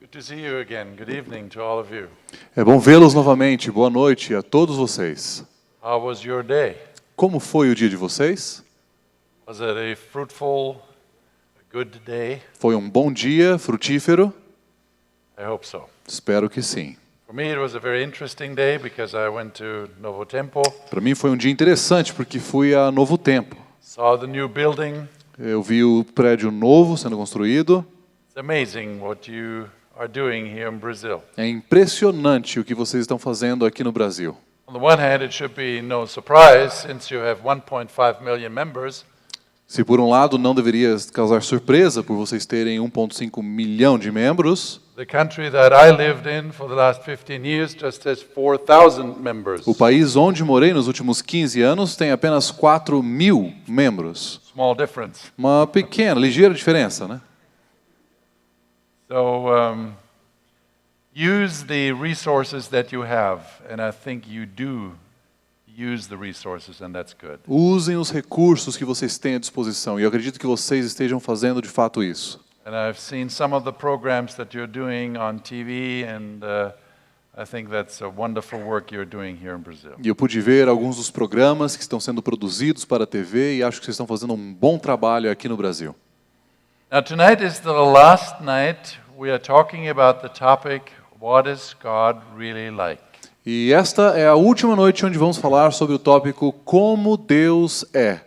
Good to see you again. Good evening to all of you. É bom vê-los novamente. Boa noite a todos vocês. How was your day? Como foi o dia de vocês? Was it a fruitful, good day? Foi um bom dia, frutífero? I hope so. Espero que sim. For me, it was a very interesting day because I went to Novo Tempo, Para mim foi um dia interessante porque fui a Novo Tempo. saw the new building. Eu vi o prédio novo sendo construído. It's amazing what you are doing here in Brazil. É impressionante o que vocês estão fazendo aqui no Brasil. On the one hand, it should be no surprise since you have 1.5 million members. Se por um lado não deveria causar surpresa por vocês terem 1,5 milhão de membros, The country that I lived in for the last 15 years just has 4,000 members. o país onde morei nos últimos 15 anos tem apenas 4.000 membros. Small difference. Uma pequena, ligeira diferença, né? So use the resources that you have, and I think you do use the resources, and that's good. Usem os recursos que vocês têm à disposição, e eu acredito que vocês estejam fazendo de fato isso. And I've seen some of the programs that you're doing on TV, and I think that's a wonderful work you're doing here in Brazil. E eu pude ver alguns dos programas que estão sendo produzidos para a TV e acho que vocês estão fazendo um bom trabalho aqui no Brasil. Now tonight is the last night we are talking about the topic, what is God really like? E esta é a última noite onde vamos falar sobre o tópico Como Deus é.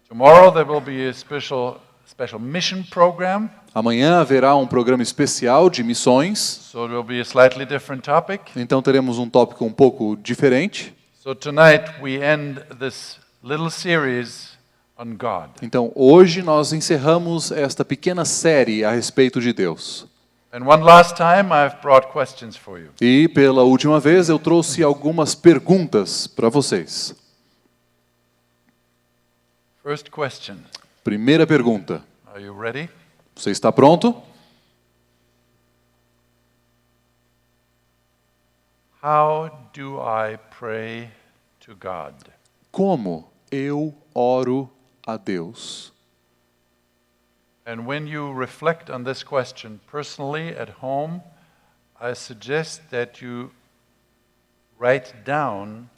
Tomorrow there will be a special mission program. Amanhã haverá um programa especial de missões, So it will be a slightly different topic. então teremos um tópico um pouco diferente. So tonight we end this little series on God. Então hoje nós encerramos esta pequena série a respeito de Deus. And one last time I've brought questions for you. E pela última vez eu trouxe algumas perguntas para vocês. First question. Primeira pergunta. Are you ready? Você está pronto? How do I pray to God? Como eu oro a Deus? And when you reflect on this question personally at home, I suggest that you write down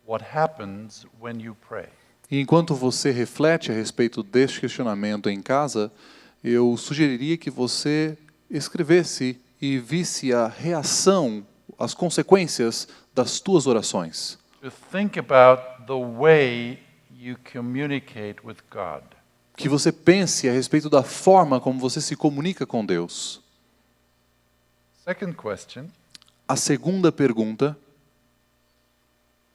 what happens when you pray. E enquanto você reflete a respeito deste questionamento em casa, eu sugeriria que você escrevesse e visse a reação, as consequências das tuas orações. To think about the way you communicate with God. Que você pense a respeito da forma como você se comunica com Deus. Second question, A segunda pergunta,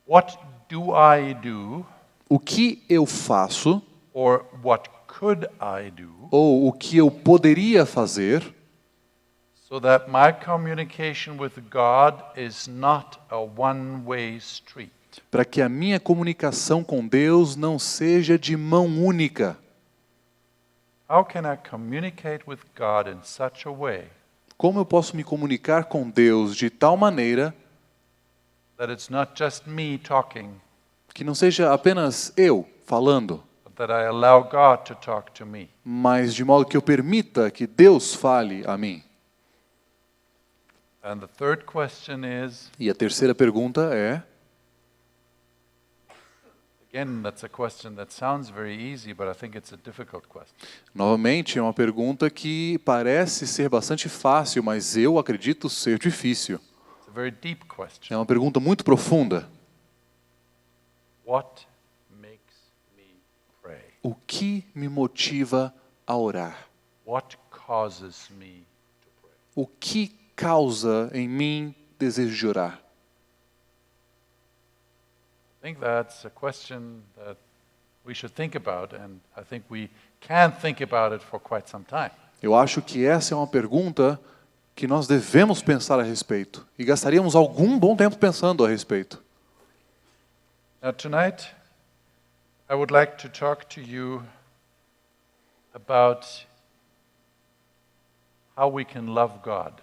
what do I do, o que eu faço or what could I do, ou o que eu poderia fazer so that my communication with God is not a one-way street? para que a minha comunicação com Deus não seja de mão única? How can I communicate with God in such a way Como eu posso me comunicar com Deus de tal maneira that it's not just me talking, que não seja apenas eu falando, but that I allow God to talk to me? mas de modo que eu permita que Deus fale a mim? And the third question is, E a terceira pergunta é, again, that's a question that sounds very easy, but I think it's a difficult question. novamente, é uma pergunta que parece ser bastante fácil, mas eu acredito ser difícil. It's a very deep question. É uma pergunta muito profunda. What makes me pray? O que me motiva a orar? What causes me to pray? O que causa em mim desejo de orar? I think that's a question that we should think about, and I think we can think about it for quite some time. Eu acho que essa é uma pergunta que nós devemos pensar a respeito. E gastaríamos algum bom tempo pensando a respeito. Now tonight, I would like to talk to you about how we can love God.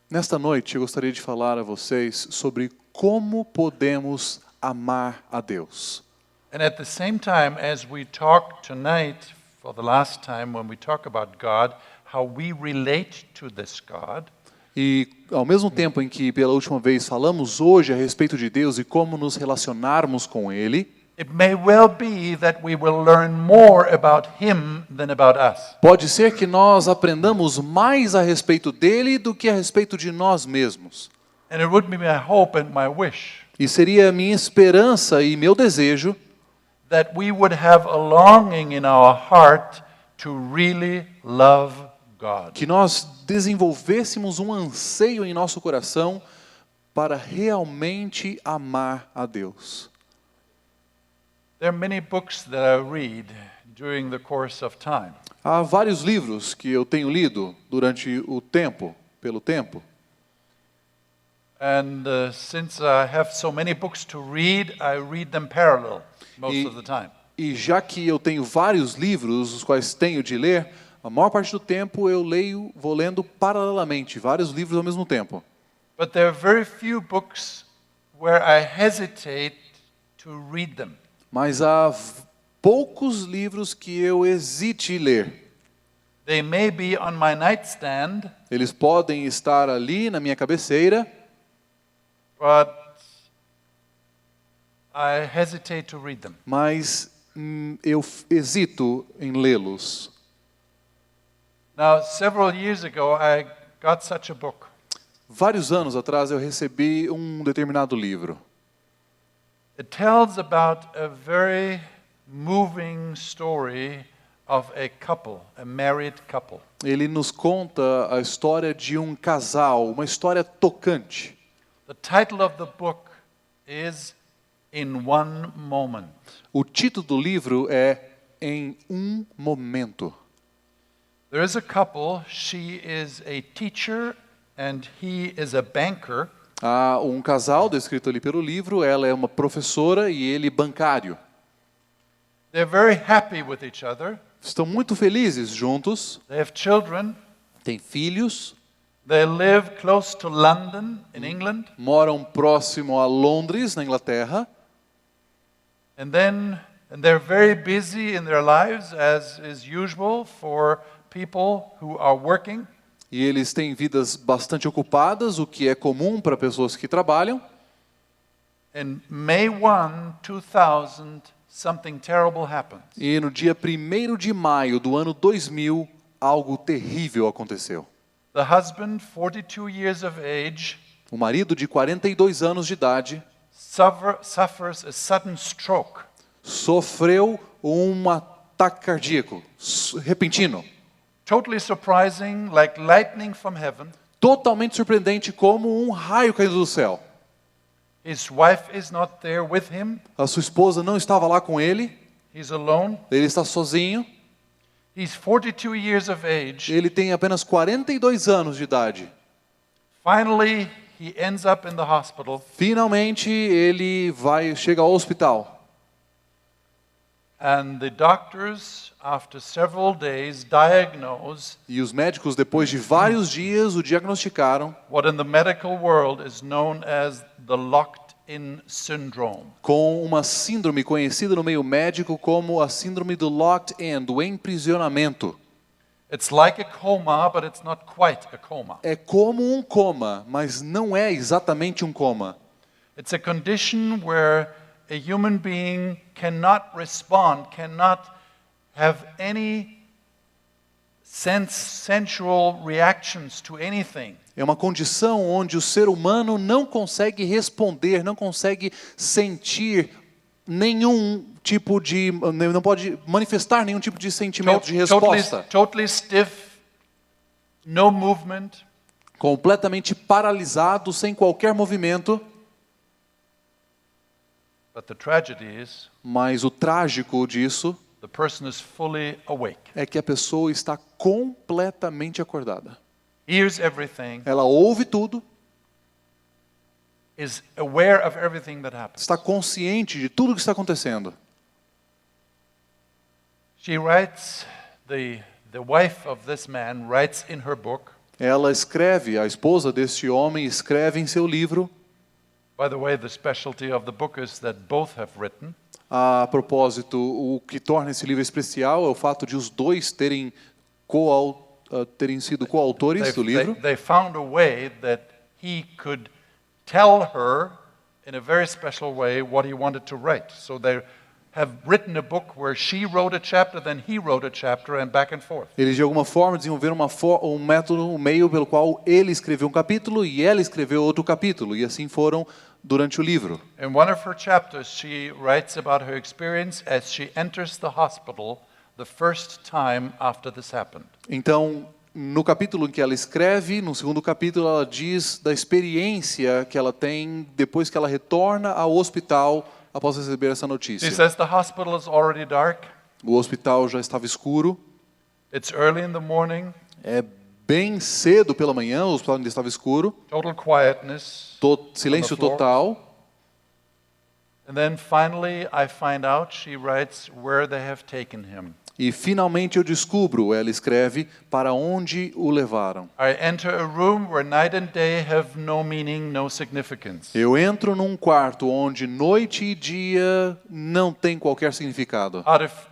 Nesta noite, eu gostaria de falar a vocês sobre como podemos amar a Deus. And at the same time, as we talk tonight, for the last time when we talk about God, how we relate to this God, E ao mesmo tempo em que pela última vez falamos hoje a respeito de Deus e como nos relacionarmos com Ele, it may well be that we will learn more about Him than about us. pode ser que nós aprendamos mais a respeito dele do que a respeito de nós mesmos. And it would be my hope and my wish E seria minha esperança e meu desejo that we would have a longing in our heart to really love God. que nós desenvolvêssemos um anseio em nosso coração para realmente amar a Deus. There are many books that I read during the course of time. Há vários livros que eu tenho lido durante o tempo, pelo tempo. And since I have so many books to read, I read them parallel most of the time. E já que eu tenho vários livros, os quais tenho de ler, a maior parte do tempo eu vou lendo paralelamente, vários livros ao mesmo tempo. But there are very few books where I hesitate to read them. Mas há poucos livros que eu hesite em ler. They may be on my nightstand, Eles podem estar ali na minha cabeceira, but I hesitate to read them. mas eu hesito em lê-los. Now, several years ago, I got such a book. Vários anos atrás eu recebi um determinado livro. It tells about a very moving story of a couple, a married couple. Ele nos conta a história de um casal, uma história tocante. The title of the book is In One Moment. O título do livro é Em um Momento. There is a couple, she is a teacher and he is a banker. Há um casal descrito ali pelo livro, ela é uma professora e ele bancário. They're very happy with each other. Estão muito felizes juntos, They have children. têm filhos, They live close to London in England. moram próximo a Londres, na Inglaterra, And they're very busy in their lives, as is usual for people who are working. e eles têm vidas bastante ocupadas, o que é comum para pessoas que trabalham. In May 1, 2000, something terrible happened. E no dia 1º de maio do ano 2000, algo terrível aconteceu. The husband, 42 years of age, O marido de 42 anos de idade suffers a sudden stroke. sofreu um ataque cardíaco repentino, Totally surprising, like lightning from heaven. totalmente surpreendente, como um raio caindo do céu. His wife is not there with him. A sua esposa não estava lá com ele, He's alone. ele está sozinho, He's 42 years of age. ele tem apenas 42 anos de idade. Finally, he ends up in the hospital. Finalmente ele chega ao hospital. And the doctors, after several days, diagnose E os médicos, depois de vários dias, o diagnosticaram what in the medical world is known as the locked-in syndrome. com uma síndrome conhecida no meio médico como a síndrome do locked-in, do emprisionamento. It's like a coma, but it's not quite a coma. É como um coma, mas não é exatamente um coma. It's a condition where a human being cannot respond, cannot have any sensual reactions to anything. É uma condição onde o ser humano não consegue responder, não consegue sentir nenhum tipo de, não pode manifestar nenhum tipo de sentimento de resposta. Totally stiff, no movement. Completamente paralisado, sem qualquer movimento. But the tragedy is Mas o trágico disso the person is fully awake, é que a pessoa está completamente acordada. hears everything, Ela ouve tudo, is aware of everything that happens. está consciente de tudo o que está acontecendo. She writes, the wife of this man writes in her book. Ela escreve, a esposa desse homem escreve em seu livro. By the way, the specialty of the book is that both have written. A propósito, o que torna esse livro especial é o fato de os dois terem terem sido coautores do livro. They found a way that he could tell her in a very special way what he wanted to write. So they have written a book where she wrote a chapter, then he wrote a chapter, and back and forth. Eles de alguma forma desenvolveram um método, um meio pelo qual ele escreveu um capítulo e ela escreveu outro capítulo, e assim foram durante o livro. In one of her chapters, she writes about her experience as she enters the hospital the first time after this happened. Então, no capítulo em que ela escreve, no segundo capítulo, ela diz da experiência que ela tem depois que ela retorna ao hospital após receber essa She notícia. says the hospital is already dark. O hospital já estava escuro, It's early in the morning, é bem cedo pela manhã, o hospital ainda estava escuro, total quietness. silêncio floor. total. And then finally I find out, she writes, where they have taken him. E finalmente eu descubro, ela escreve, para onde o levaram. I enter a room where night and day have no meaning, no significance. Eu entro num quarto onde noite e dia não tem qualquer significado.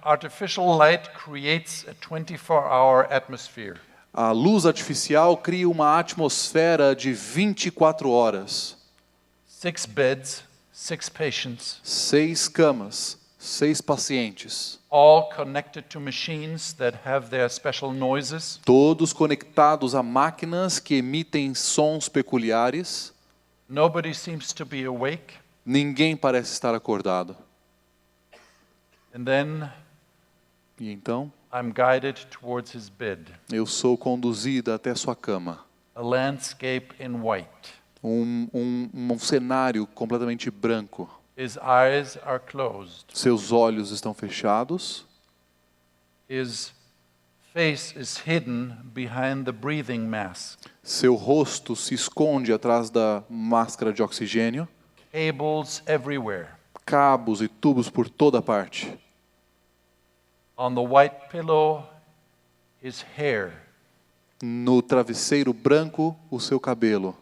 Artificial light creates a 24-hour atmosphere. A luz artificial cria uma atmosfera de 24 horas. 6 beds, 6 patients, 6 camas, 6 pacientes. all connected to machines that have their special noises. Todos conectados a máquinas que emitem sons peculiares. Nobody seems to be awake. Ninguém parece estar acordado. And then E então, I'm guided towards his bed, eu sou conduzida até sua cama. a landscape in white. Um cenário completamente branco. His eyes are closed. Seus olhos estão fechados. His face is hidden behind the breathing mask. Seu rosto se esconde atrás da máscara de oxigênio. Cables everywhere. Cabos e tubos por toda parte. On the white pillow, his hair. No travesseiro branco, o seu cabelo.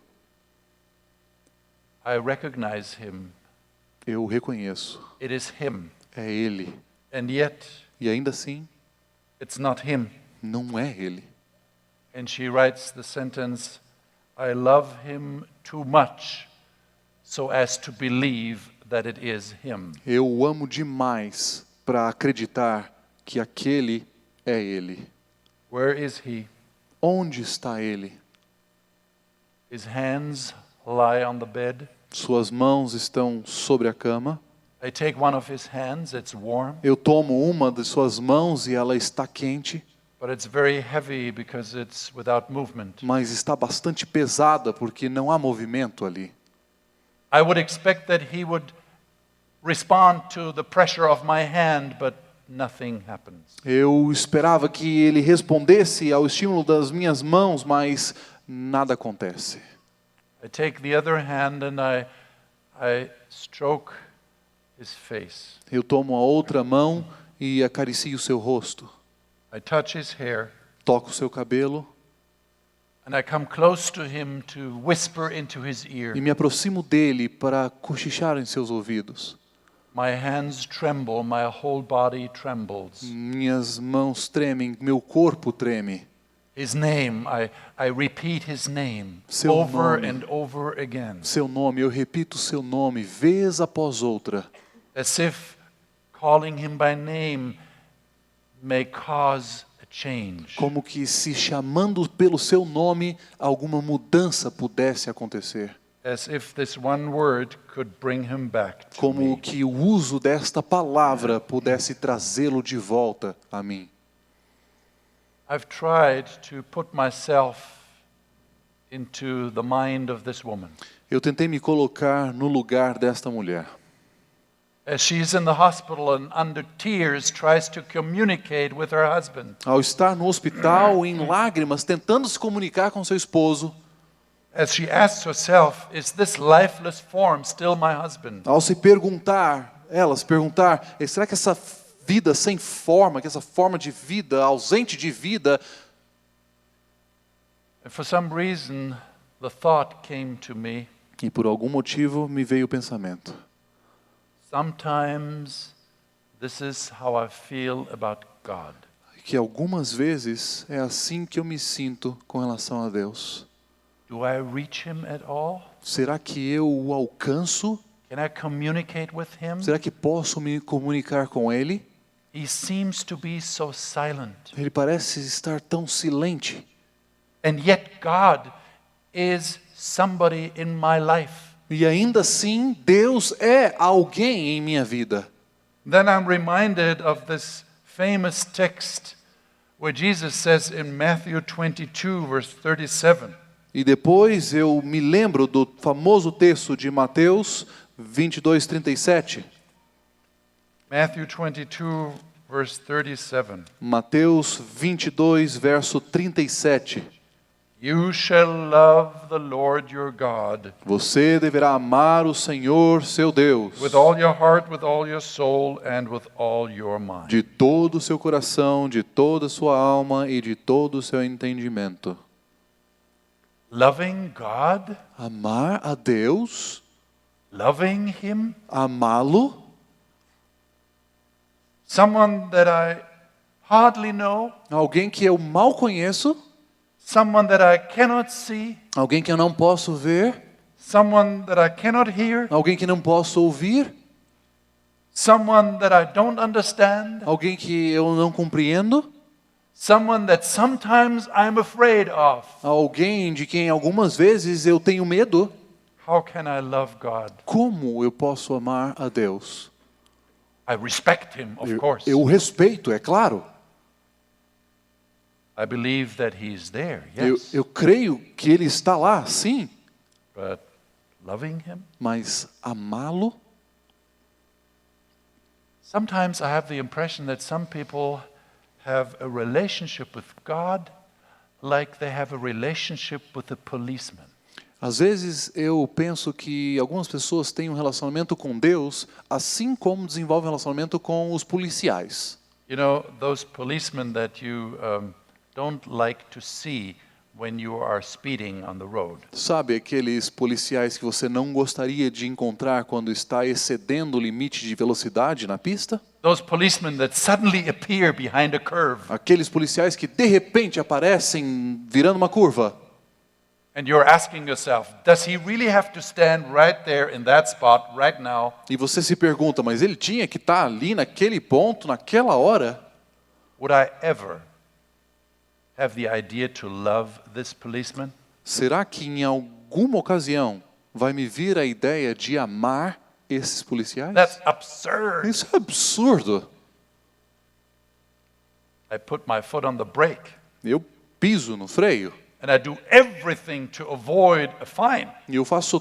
I recognize him. Eu o reconheço. It is him. É ele. And yet, E ainda assim, it's not him. não é ele. And she writes the sentence, I love him too much so as to believe that it is him. Eu o amo demais para acreditar que aquele é ele. Where is he? Onde está ele? His hands lie on the bed. Suas mãos estão sobre a cama. I take one of his hands, it's warm, Eu tomo uma de suas mãos e ela está quente, but it's very heavy because it's without movement. mas está bastante pesada porque não há movimento ali. I would expect that he would respond to the pressure of my hand, but nothing happens. Eu esperava que ele respondesse ao estímulo das minhas mãos, mas nada acontece. I take the other hand and I stroke his face. Eu tomo a outra mão e acaricio o seu rosto. I touch his hair Toco o seu cabelo and I come close to him to whisper into his ear. e me aproximo dele para cochichar em seus ouvidos. My hands tremble, my whole body trembles. Minhas mãos tremem, meu corpo treme. His name, I repeat his name Seu over nome. and over again, Seu nome, eu repito o seu nome, vez após outra. as if calling him by name may cause a change. Como que se chamando pelo seu nome, alguma mudança pudesse acontecer. As if this one word could bring him back to Como me. que o uso desta palavra pudesse trazê-lo de volta a mim. I've tried to put myself into the mind of this woman. Eu tentei me colocar no lugar desta mulher. As she's in the hospital and under tears tries to communicate with her husband. Ao estar no hospital, em lágrimas, tentando se comunicar com seu esposo, As she asks herself, is this lifeless form still my husband? ao se perguntar, será que essa vida sem forma, que essa forma de vida, ausente de vida, And for some reason, the thought came to me, e por algum motivo me veio o pensamento. sometimes this is how I feel about God. que algumas vezes é assim que eu me sinto com relação a Deus. Do I reach him at all? Será que eu o alcanço? Can I communicate with him? Será que posso me comunicar com Ele? He seems to be so silent. Ele parece estar tão silente. And yet God is somebody in my life. E ainda assim, Deus é alguém em minha vida. Then I'm reminded of this famous text where Jesus says in Matthew 22, verse 37, E depois eu me lembro do famoso texto de Mateus 22:37. Matthew 22, verse 37. Mateus 22, verso 37. You shall love the Lord your God Você deverá amar o Senhor, seu Deus, with all your heart, with all your soul, and with all your mind. de todo o seu coração, de toda a sua alma e de todo o seu entendimento. Loving God, Amar a Deus, loving Him, amá-lo, someone that I hardly know, alguém que eu mal conheço, someone that I cannot see, alguém que eu não posso ver, someone that I cannot hear, alguém que não posso ouvir, someone that I don't understand, alguém que eu não compreendo, someone that sometimes I'm afraid of. alguém de quem algumas vezes eu tenho medo. How can I love God? Como eu posso amar a Deus? I respect Him, of course. Eu o respeito, é claro. I believe that He's there, Eu yes. creio que Ele está lá, sim. But loving Him? Mas amá-lo? Sometimes I have the impression that some people have a relationship with God like they have a relationship with a policeman. Às vezes eu penso que algumas pessoas têm um relacionamento com Deus assim como desenvolvem um relacionamento com os policiais. You know, those policemen that you don't like to see when you are speeding on the road. Sabe aqueles policiais que você não gostaria de encontrar quando está excedendo o limite de velocidade na pista? Those policemen that suddenly appear behind a curve. Aqueles policiais que de repente aparecem virando uma curva. And you're asking yourself, does he really have to stand right there in that spot right now? E você se pergunta, mas ele tinha que estar ali naquele ponto, naquela hora? Would I ever have the idea to love this policeman? Será que em alguma ocasião vai me vir a ideia de amar esses policiais? That's absurd. Isso é absurdo. I put my foot on the brake Eu piso no freio and I do everything to avoid a fine. e eu faço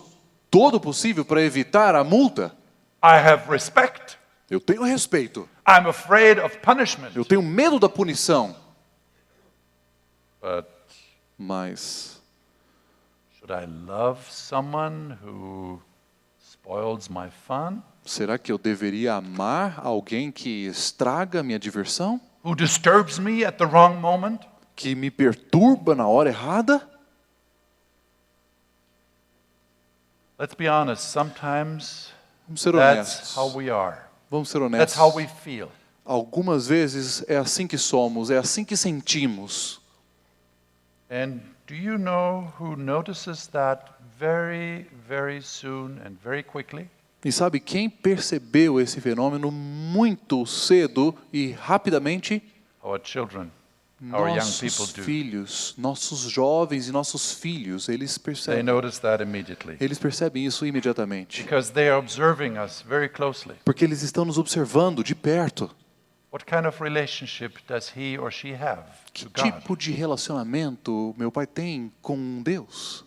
todo o possível para evitar a multa. I have respect. Eu tenho respeito. I'm afraid of punishment. Eu tenho medo da punição. But Mas should I love someone who spoils my fun? será que eu deveria amar alguém que estraga minha diversão? Who disturbs me at the wrong moment? Que me perturba na hora errada? Let's be honest, sometimes Vamos ser that's how honestos. we are. Vamos ser That's how we honestos. feel. Algumas vezes é assim que somos, é assim que sentimos. And do you know who notices that very, very soon and very quickly? E sabe quem percebeu esse fenômeno muito cedo e rapidamente? Our children, our young Nossos people do. filhos, nossos jovens e nossos filhos, eles They percebem. notice that immediately Eles percebem isso imediatamente. because they are observing us very closely. Porque eles estão nos observando de perto. What kind of relationship does he or she have Que to God? tipo de relacionamento meu pai tem com Deus?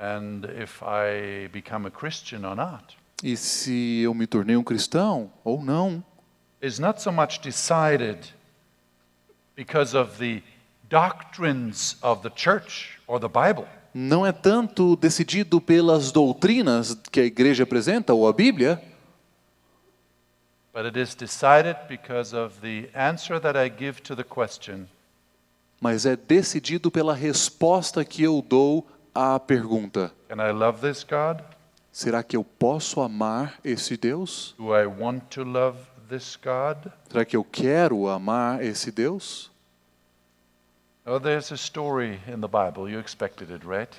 And if I become a Christian or not E se eu me tornei um cristão ou não? is not so much decided because of the doctrines of the church or the Bible. Não é tanto decidido pelas doutrinas que a igreja apresenta ou a Bíblia, But it is decided because of the answer that I give to the question, mas é decidido pela resposta que eu dou à pergunta: can I love this God? será que eu posso amar esse Deus? Do I want to love this God? Será que eu quero amar esse Deus? Oh, there's a story in the Bible. You expected it, right?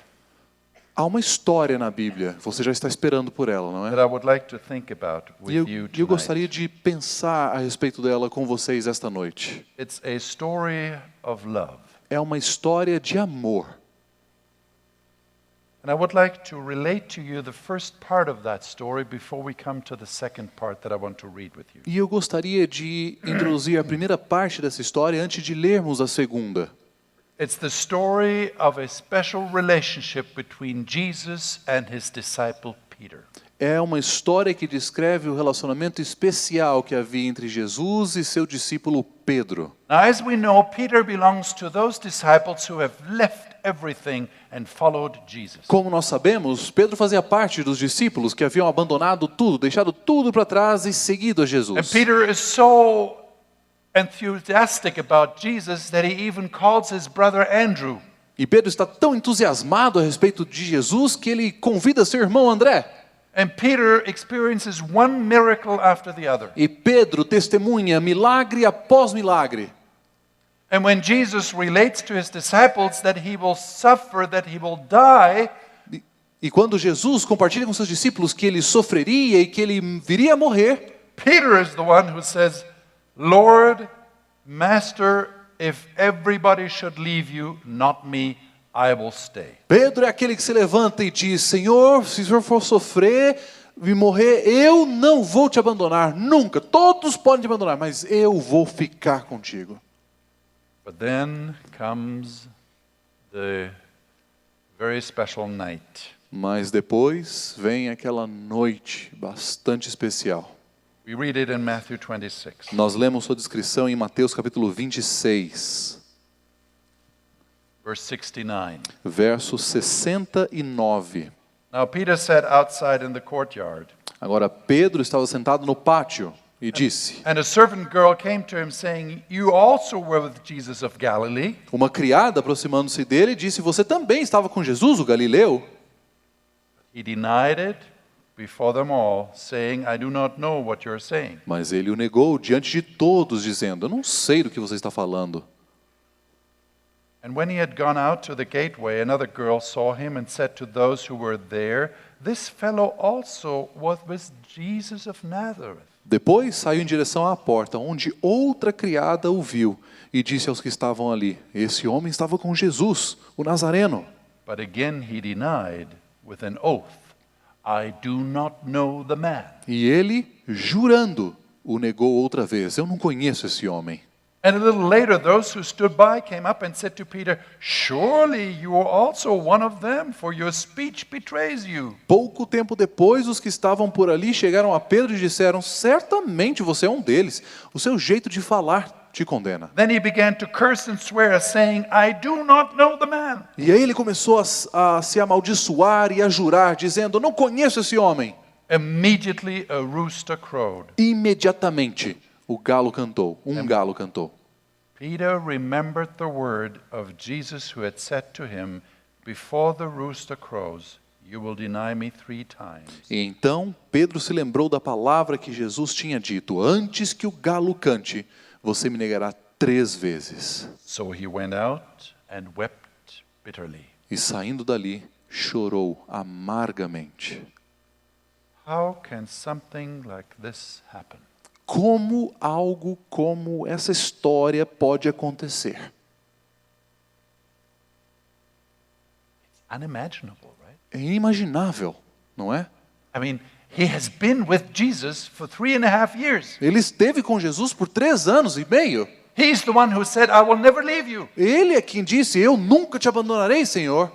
Há uma história na Bíblia, você já está esperando por ela, não That é? I would like to think about with E eu, you eu gostaria tonight. de pensar a respeito dela com vocês esta noite. It's a story of love. É uma história de amor. And I would like to relate to you the first part of that story before we come to the second part that I want to read with you. E eu gostaria de introduzir a primeira parte dessa história antes de lermos a segunda. It's the story of a special relationship between Jesus and his disciple Peter. É uma história que descreve o relacionamento especial que havia entre Jesus e seu discípulo Pedro. Now, as we know, Peter belongs to those disciples who have left everything and followed Jesus. Como nós sabemos, Pedro fazia parte dos discípulos que haviam abandonado tudo, deixado tudo para trás e seguido a And Jesus. Peter is so enthusiastic about Jesus that he even calls his brother Andrew. E Pedro está tão entusiasmado a respeito de Jesus que ele convida seu irmão André. And Peter experiences one miracle after the other. E Pedro testemunha milagre após milagre. And when Jesus relates to his disciples that he will suffer, that he will die, E quando Jesus compartilha com seus discípulos que ele sofreria e que ele viria a morrer, Peter is the one who says, Lord, Master, if everybody should leave you, not me, I will stay. Pedro é aquele que se levanta e diz: Senhor, se o Senhor for sofrer e morrer, eu não vou te abandonar, nunca. Todos podem te abandonar, mas eu vou ficar contigo. But then comes the very special night. Mas depois vem aquela noite bastante especial. We read it in Matthew 26. Nós lemos sua descrição em Mateus capítulo 26, Verse 69. verso 69. Now Peter sat outside in the courtyard, Agora Pedro estava sentado no pátio e disse: and a servant girl came to him saying, You also were with Jesus of Galilee. Uma criada aproximando-se dele disse: Você também estava com Jesus, o Galileu? He denied it before them all, saying, I do not know what you're saying. Mas ele o negou diante de todos, dizendo: Eu não sei do que você está falando. And when he had gone out to the gateway, another girl saw him and said to those who were there, This fellow also was with Jesus of Nazareth. Depois saiu em direção à porta, onde outra criada o viu, e disse aos que estavam ali: Esse homem estava com Jesus, o Nazareno. But again he denied with an oath, I do not know the man. E ele, jurando, o negou outra vez: Eu não conheço esse homem. And a little later, those who stood by came up and said to Peter, Surely you are also one of them, for your speech betrays you. Pouco tempo depois, os que estavam por ali chegaram a Pedro e disseram: Certamente você é um deles. O seu jeito de falar te condena. Then he began to curse and swear, saying, I do not know the man. E aí ele começou a se amaldiçoar e a jurar, dizendo: Não conheço esse homem. Immediately a rooster crowed. Imediatamente, o galo cantou. Galo cantou. Peter remembered the word of Jesus who had said to him, Before the rooster crows, you will deny me 3 times. E então Pedro se lembrou da palavra que Jesus tinha dito: Antes que o galo cante, você me negará 3 vezes. So he went out and wept bitterly. E saindo dali, chorou amargamente. How can something like this happen? Como algo como essa história pode acontecer? Unimaginable, right? É inimaginável, não é? I mean, he has been with Jesus for 3.5 years. Ele esteve com Jesus por 3 anos e meio. He's the one who said, I will never leave you. Ele é quem disse: Eu nunca te abandonarei, Senhor.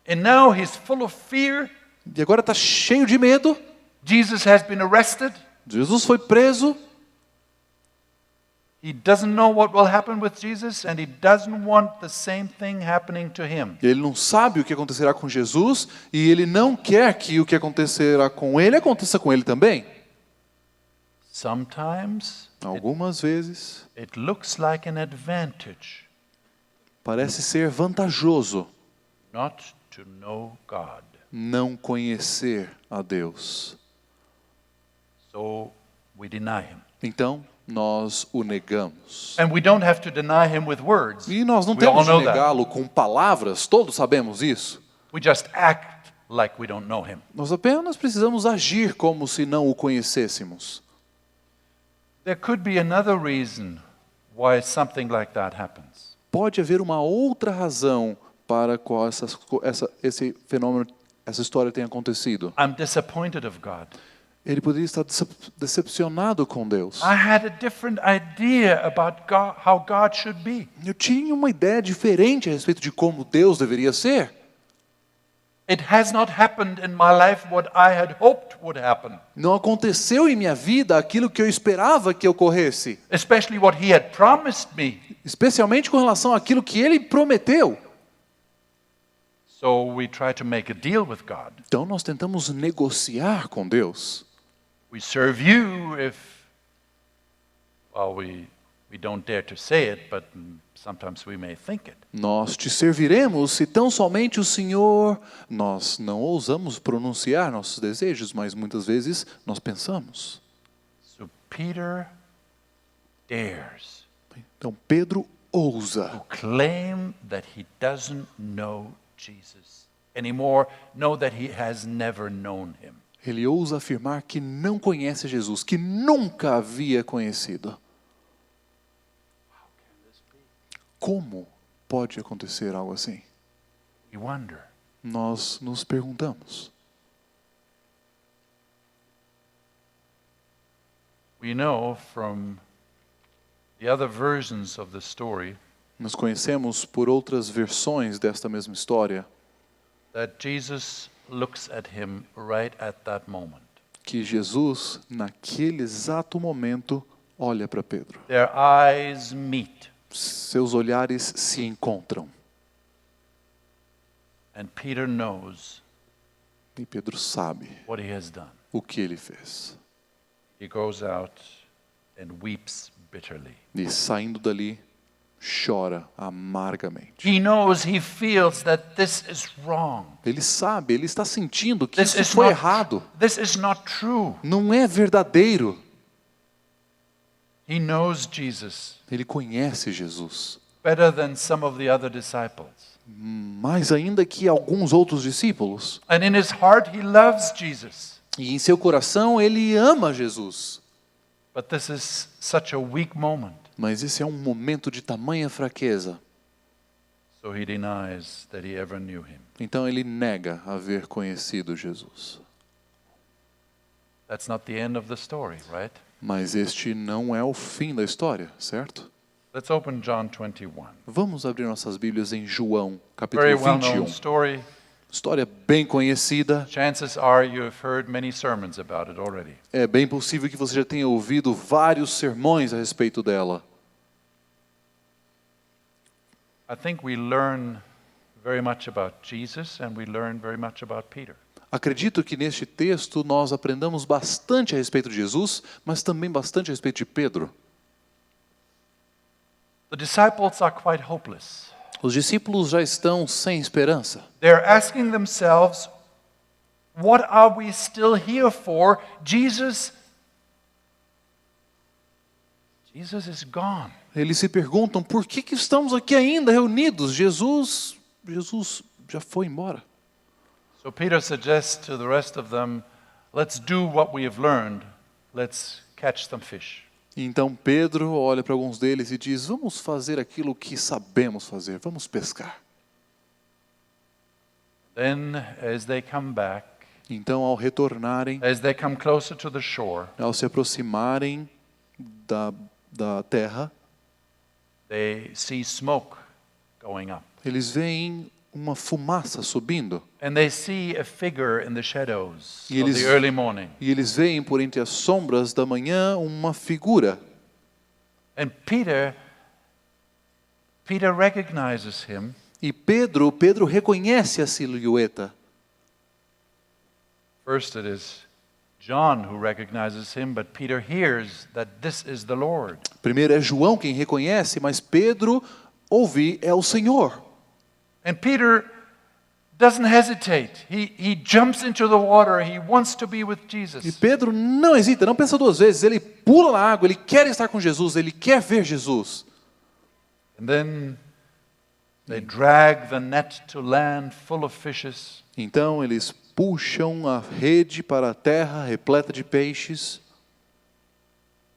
And now he's full of fear. E agora está cheio de medo. Jesus has been arrested. Jesus foi preso. He doesn't know what will happen with Jesus, and he doesn't want the same thing happening to him. Ele não sabe o que acontecerá com Jesus e ele não quer que o que acontecerá com ele aconteça com ele também. Sometimes Algumas vezes it looks like an advantage parece ser vantajoso not to know God. não conhecer a Deus. So we deny him. Então, nós o negamos. And we don't have to deny him with words. E nós não We all temos de know that. negá-lo com palavras, todos sabemos isso. We just act like we don't know him. Nós apenas precisamos agir como se não o conhecêssemos. There could be another reason why something like that happens. Pode haver uma outra razão para qual esse fenômeno, essa história tenha acontecido. I'm disappointed of God. Ele poderia estar decepcionado com Deus. I had a different idea about God, how God should be. Eu tinha uma ideia diferente a respeito de como Deus deveria ser. It has not happened in my life what I had hoped would happen, Não aconteceu em minha vida aquilo que eu esperava que ocorresse, especially what he had promised me. especialmente com relação àquilo que ele prometeu. So we try to make a deal with God. Então nós tentamos negociar com Deus. We serve you if, well, we don't dare to say it, but sometimes we may think it. Nós te serviremos se tão somente o Senhor... Nós não ousamos pronunciar nossos desejos, mas muitas vezes nós pensamos. So Peter dares Então Pedro ousa to claim that he doesn't know Jesus anymore, know that he has never known him. Ele ousa afirmar que não conhece Jesus, que nunca havia conhecido. Como pode acontecer algo assim? We wonder. Nós nos perguntamos. We know from the other versions of the story Nós conhecemos por outras versões desta mesma história that Jesus looks at him right at that moment. que Jesus, naquele exato momento, olha para Pedro. Their eyes meet, Seus olhares se encontram. and Peter knows E Pedro sabe what he has done. o que ele fez. He goes out and weeps bitterly. E saindo dali, chora amargamente. He knows, he feels that this is wrong. Ele sabe, ele está sentindo que This isso is foi not, errado. this is not true. Não é verdadeiro. He knows Jesus Ele conhece Jesus. better than some of the other disciples. Mais ainda que alguns outros discípulos. And in his heart, he loves Jesus. E em seu coração ele ama Jesus. But this is such a weak moment. Mas esse é um momento de tamanha fraqueza. So he denies that he ever knew him. Então ele nega haver conhecido Jesus. That's not the end of the story, right? Mas este não é o fim da história, certo? Let's open John 21. Vamos abrir nossas Bíblias em João, capítulo Very well-known 21. story. História bem conhecida. Chances are you have heard many sermons about it already. É bem possível que você já tenha ouvido vários sermões a respeito dela. I think we learn very much about Jesus and we learn very much about Peter. Acredito que neste texto nós aprendamos bastante a respeito de Jesus, mas também bastante a respeito de Pedro. The disciples are quite hopeless. Os discípulos já estão sem esperança. They're asking themselves, what are we still here for? Jesus is gone. Eles se perguntam, por que estamos aqui ainda reunidos? Jesus já foi embora. So Peter suggests to the rest of them, let's do what we have learned. Let's catch some fish. Então Pedro olha para alguns deles e diz, vamos fazer aquilo que sabemos fazer, vamos pescar. Then, as they come back, Então ao retornarem, as they come closer to the shore, ao se aproximarem da terra, they see smoke going up. eles veem uma fumaça subindo. And they see a figure in the shadows E of eles- the early morning. E eles veem por entre as sombras da manhã uma figura. And Peter recognizes him, E Pedro reconhece a silhueta. First it is John who recognizes him, but Peter hears that this is the Lord. Primeiro é João quem reconhece, mas Pedro ouve é o Senhor. And Peter doesn't hesitate. He jumps into the water. He wants to be with E Jesus. Pedro não hesita, não pensa duas vezes. Ele pula na água, ele quer estar com Jesus, ele quer ver Jesus. And then they drag the net to land full of fishes. Então eles puxam a rede para a terra repleta de peixes.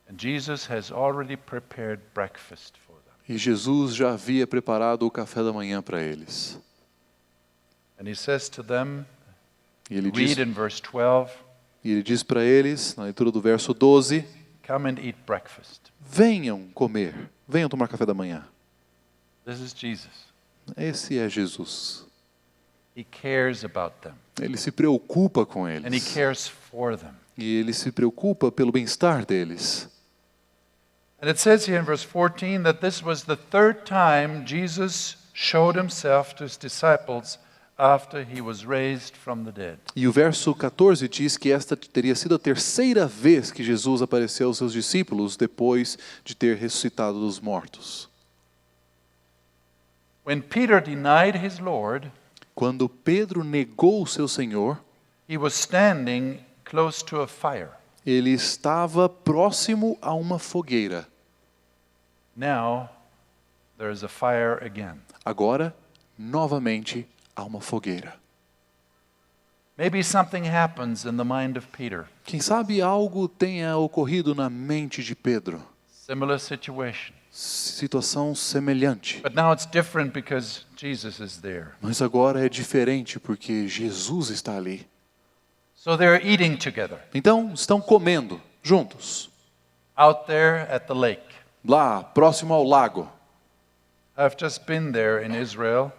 And Jesus has already prepared breakfast for them. E Jesus já havia preparado o café da manhã para eles. And he says to them, E ele read diz, in verse 12, para eles, na leitura do verso 12, come and eat breakfast. venham comer, venham tomar café da manhã. This is Jesus. Esse é Jesus. He cares about them. Ele se preocupa com And he eles. cares for them. E ele se preocupa pelo bem-estar deles. And it says here in verse 14 that this was the third time Jesus showed himself to his disciples after he was raised from the dead. E o verso 14 diz que esta teria sido a terceira vez que Jesus apareceu aos seus discípulos depois de ter ressuscitado dos mortos. When Peter denied his Lord, Quando Pedro negou o seu Senhor, he was standing close to a fire. ele estava próximo a uma fogueira. Now there is a fire again. Agora, novamente, há uma fogueira. Maybe something happens in the mind of Peter. Quem sabe algo tenha ocorrido na mente de Pedro. Similar situation. Situação semelhante. But now it's different because Jesus is there. Mas agora é diferente porque Jesus está ali. So they're eating together Então, estão comendo juntos, out there at the lake. lá próximo ao lago. I've just been there in Israel.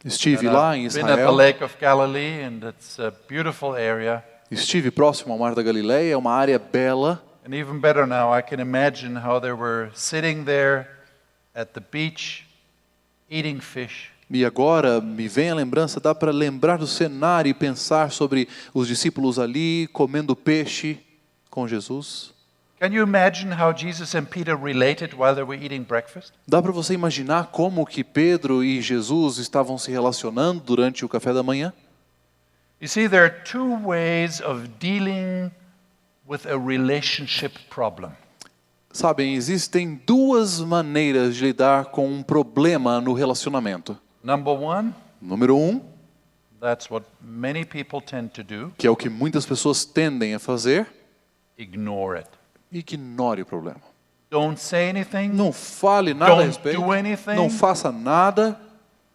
Estive And lá em I've been at the Israel. Lake of Galilee, and it's a beautiful area. Estive próximo ao Mar da Galileia, é uma área bela. And even better now, I can imagine how they were sitting there at the beach, eating fish. E agora me vem a lembrança, dá para lembrar do cenário e pensar sobre os discípulos ali comendo peixe com Jesus. Can you imagine how Jesus and Peter related while they were eating breakfast? Dá para você imaginar como que Pedro e Jesus estavam se relacionando durante o café da manhã? You see, there are two ways of dealing with a relationship problem. Sabem, existem duas maneiras de lidar com um problema no relacionamento. Number one, Número 1, that's what many people tend to do, que é o que muitas pessoas tendem a fazer, ignore it. ignore o problema. Don't say anything. Não fale nada a Don't respeito, do anything. não faça nada,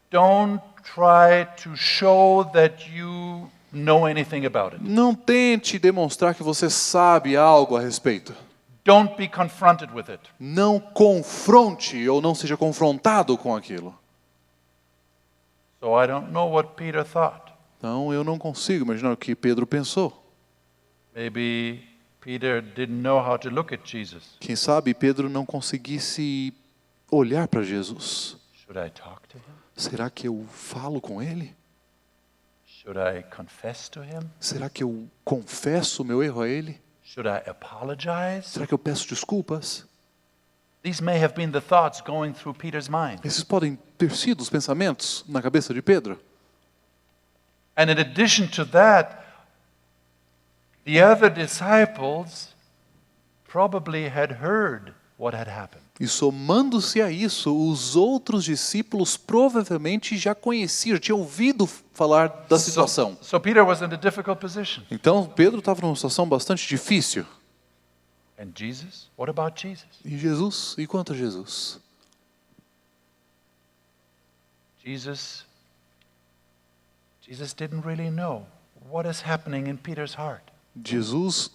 Don't try to show that you know anything about it. não tente demonstrar que você sabe algo a respeito. Don't be confronted with it. Não confronte ou não seja confrontado com aquilo. So I don't know what Peter thought. Então eu não consigo imaginar o que Pedro pensou. Maybe Peter didn't know how to look at Jesus. Quem sabe Pedro não conseguisse olhar para Jesus. Should I talk to him? Será que eu falo com ele? Should I confess to him? Será que eu confesso o meu erro a ele? Should I apologize? Será que eu peço desculpas? These may have been the thoughts going through Peter's mind. Esses podem ter sido os pensamentos na cabeça de Pedro. And in addition to that, the other disciples probably had heard what had happened. E somando-se a isso, os outros discípulos provavelmente já conheciam, tinham ouvido falar da situação. So Peter was in a difficult position. Então Pedro estava numa situação bastante difícil. And Jesus? What about Jesus? E Jesus? E quanto a Jesus? Jesus didn't really know what is happening in Peter's heart. Jesus,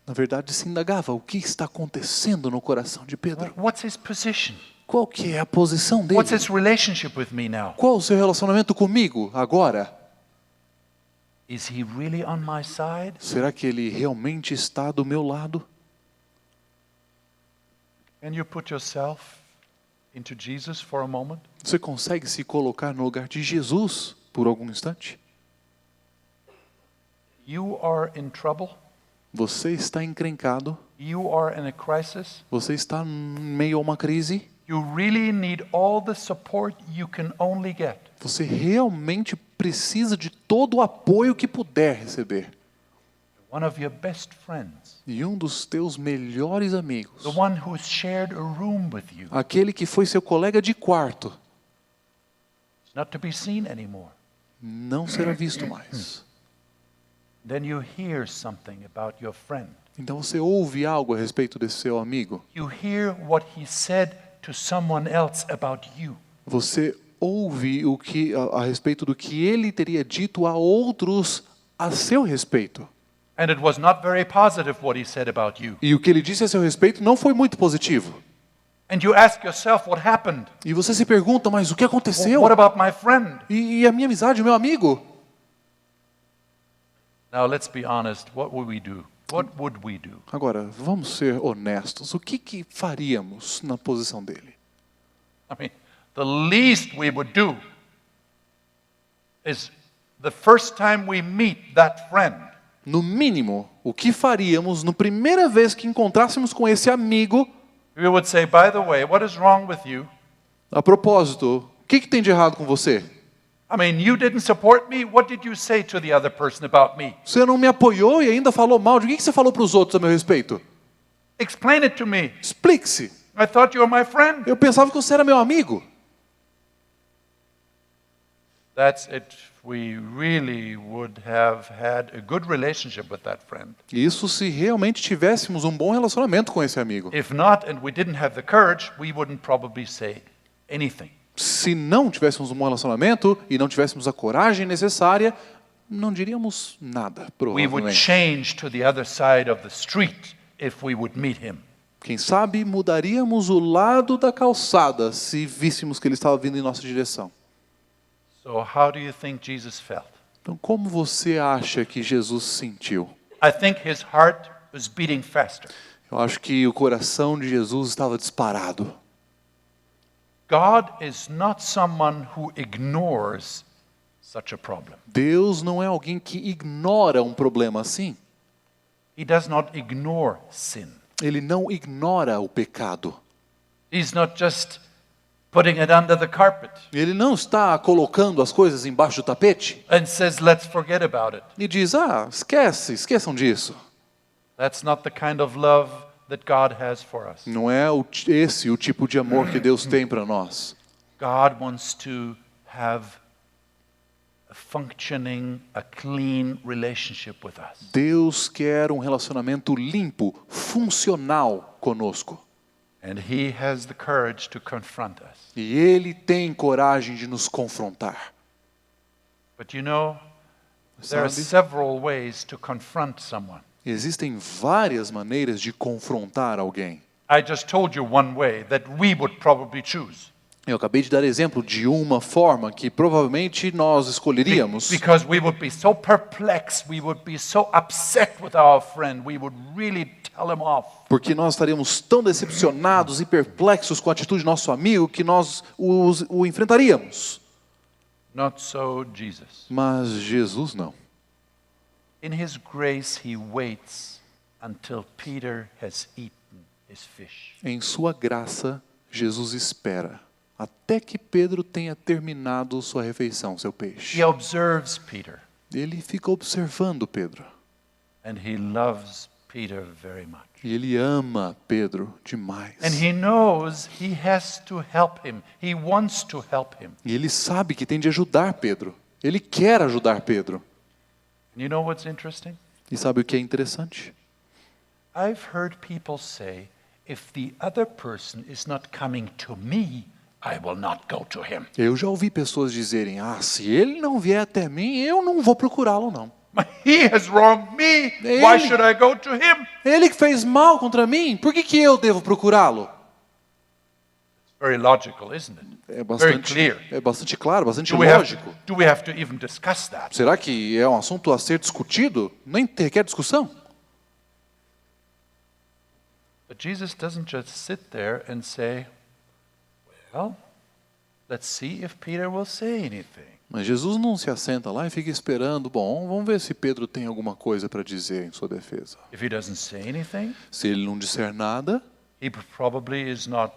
na verdade, se indagava o que está acontecendo no coração de Pedro. What's his position? Qual que é a posição dele? What's his relationship with me now? Qual o seu relacionamento comigo agora? Is he really on my side? Será que ele realmente está do meu lado? Can you put yourself into Jesus for a moment? Você consegue se colocar no lugar de Jesus por algum instante? You are in trouble. Você está encrencado, You are in a crisis. você está em meio a uma crise, You really need all the support you can only get. Você realmente precisa de todo o apoio que puder receber. One of your best friends, E um dos teus melhores amigos, the one who's shared a room with you, aquele que foi seu colega de quarto, is not to be seen anymore. não será visto mais. Then you hear something about your friend. Então você ouve algo a respeito desse seu amigo. You hear what he said to someone else about you. Você ouve o que a respeito do que ele teria dito a outros a seu respeito. And it was not very positive what he said about you. E o que ele disse a seu respeito não foi muito positivo. And you ask yourself what happened. E você se pergunta, mas o que aconteceu? What about my friend? E a minha amizade, o meu amigo? Now let's be honest, what would we do? What would we do? Agora, vamos ser honestos. O que faríamos na posição dele? I mean, the least we would do is the first time we meet that friend, No mínimo, o que faríamos na primeira vez que encontrássemos com esse amigo? we would say, by the way, what is wrong with you? A propósito, o que tem de errado com você? I mean, you didn't support me. What did you say to the other person about me? Você não me apoiou e ainda falou mal. De que você falou para os outros a meu respeito? Explain it to me. Explique-se. I thought you were my friend. Eu pensava que você era meu amigo. That's it. We really would have had a good relationship with that friend. Isso se realmente tivéssemos um bom relacionamento com esse amigo. If not, and we didn't have the courage, we wouldn't probably say anything. Se não tivéssemos um bom relacionamento e não tivéssemos a coragem necessária, não diríamos nada, We would provavelmente. change to the other side of the street if we would meet him. Quem sabe mudaríamos o lado da calçada se víssemos que ele estava vindo em nossa direção. So how do you think Jesus felt? Então, como você acha que Jesus sentiu? I think his heart was beating faster. Eu acho que o coração de Jesus estava disparado. God is not someone who ignores such a problem. Deus não é alguém que ignora um problema assim. He does not ignore sin. Ele não ignora o pecado. He's not just putting it under the carpet Ele não está colocando as coisas embaixo do tapete and says, let's forget about it. e diz, esqueçam disso. That's not the kind of love that God has for us. Não é esse o tipo de amor que Deus tem para nós. God wants to have a functioning, a clean relationship with us. Deus quer um relacionamento limpo, funcional conosco. And he has the courage to confront us. E Ele tem coragem de nos confrontar. But you know, there are Sabe? several ways to confront someone. Existem várias maneiras de confrontar alguém. I just told you one way that we would probably choose. Eu acabei de dar exemplo de uma forma que provavelmente nós escolheríamos. Because we would be so perplexed, we would be so upset with our friend, we would really tell him off. Porque nós estaríamos tão decepcionados e perplexos com a atitude do nosso amigo que nós o enfrentaríamos. Not so Jesus. Mas Jesus não. In his grace, he waits until Peter has eaten his fish. Em sua graça, Jesus espera até que Pedro tenha terminado sua refeição, seu peixe. He observes Peter, Ele fica observando Pedro. and he loves Peter very much. E ele ama Pedro demais. And he knows he has to help him. He wants to help him. E ele sabe que tem de ajudar Pedro. Ele quer ajudar Pedro. And you know what's interesting? E sabe o que é interessante? I've heard people say, if the other person is not coming to me, I will not go to him. Eu já ouvi pessoas dizerem, se ele não vier até mim, eu não vou procurá-lo não. He has wronged me. Ele- Why should I go to him? Ele que fez mal contra mim, por que eu devo procurá-lo? Very logical, isn't it? É Very clear. bastante claro, bastante Do lógico. we have to even discuss that? Será que é um assunto a ser discutido? Nem requer discussão. But Jesus doesn't just sit there and say, well, let's see if Peter will say anything. Mas Jesus não se assenta lá e fica esperando, bom, vamos ver se Pedro tem alguma coisa para dizer em sua defesa. If he doesn't say anything, Se ele não disser nada, he probably is not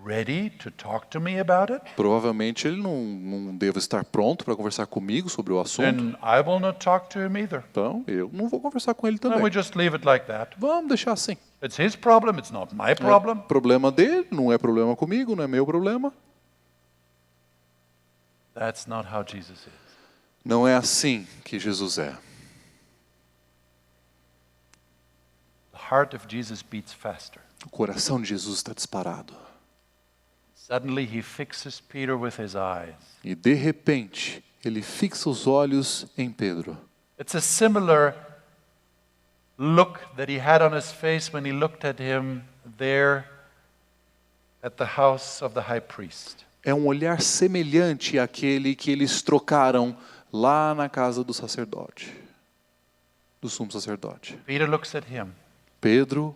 ready to talk to me about it, Provavelmente ele não deve estar pronto para conversar comigo sobre o assunto. then I will not talk to him either. Então, eu não vou conversar com ele And we também. just leave it like that. Vamos deixar assim. It's his problem, it's not my É problem. problema dele, não é problema comigo, não é meu problema. That's not how Jesus is. Não é assim que Jesus é. The heart of Jesus beats faster. O coração de Jesus está disparado. Suddenly he fixes Peter with his eyes. E de repente, ele fixa os olhos em Pedro. It's a similar look that he had on his face when he looked at him there at the house of the high priest. É um olhar semelhante àquele que eles trocaram lá na casa do sacerdote, do sumo sacerdote. Peter looks at him, Pedro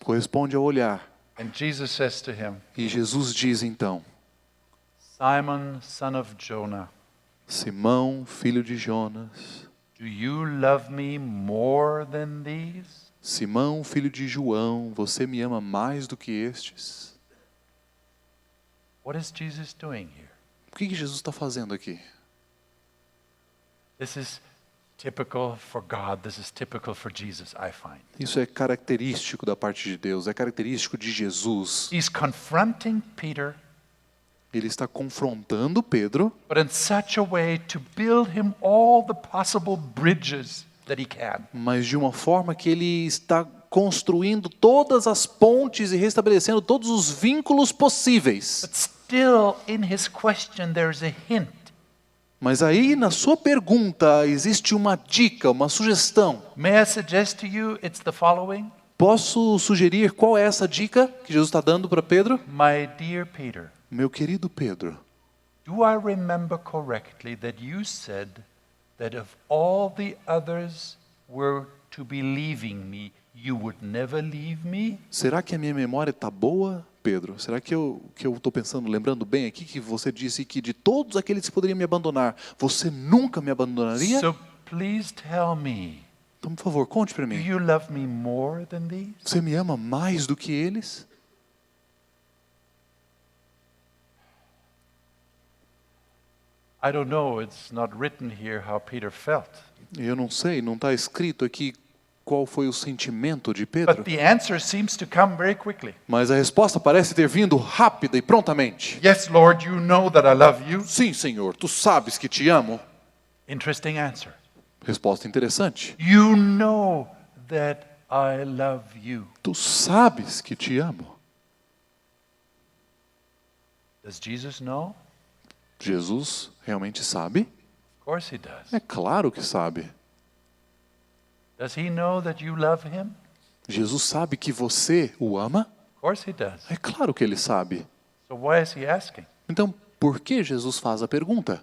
corresponde ao olhar. and Jesus says to him, E Jesus diz então: Simon, son of Jonah, Simão, filho de Jonas, do you love me more than these? Simão, filho de João, você me ama mais do que estes? What is Jesus doing here? O que Jesus está fazendo aqui? This is typical for God. This is typical for Jesus, I find. Isso é característico da parte de Deus, é característico de Jesus. He's confronting Peter, Ele está confrontando Pedro, but in such a way to build him all the possible bridges that he can. mas de uma forma que ele está construindo todas as pontes e restabelecendo todos os vínculos possíveis. But still, in his question, there's a hint. Mas aí, na sua pergunta, existe uma dica, uma sugestão. May I suggest to you it's the following? Posso sugerir qual é essa dica que Jesus está dando para Pedro? My dear Peter, Meu querido Pedro, do I remember correctly that you said that if all the others were to be leaving me, you would never leave me? será que a minha memória está boa, Pedro? Será que eu estou pensando, lembrando bem aqui que você disse que de todos aqueles que poderiam me abandonar, você nunca me abandonaria? So please tell me, Então, por favor, conte para do mim. you love me more than these? Você me ama mais do que eles? I don't know, it's not written here how Peter felt. Eu não sei, não está escrito aqui qual foi o sentimento de Pedro. But the answer seems to come very quickly. Mas a resposta parece ter vindo rápida e prontamente. Yes, Lord, you know that I love you. Sim, Senhor, tu sabes que te amo. Interesting answer. Resposta interessante. You know that I love you. Tu sabes que te amo. Does Jesus know? Jesus realmente sabe? Of course he does. É claro que sabe. Does he know that you love him? Jesus sabe que você o ama? Of course he does. É claro que ele sabe. So why is he asking? Então, por que Jesus faz a pergunta?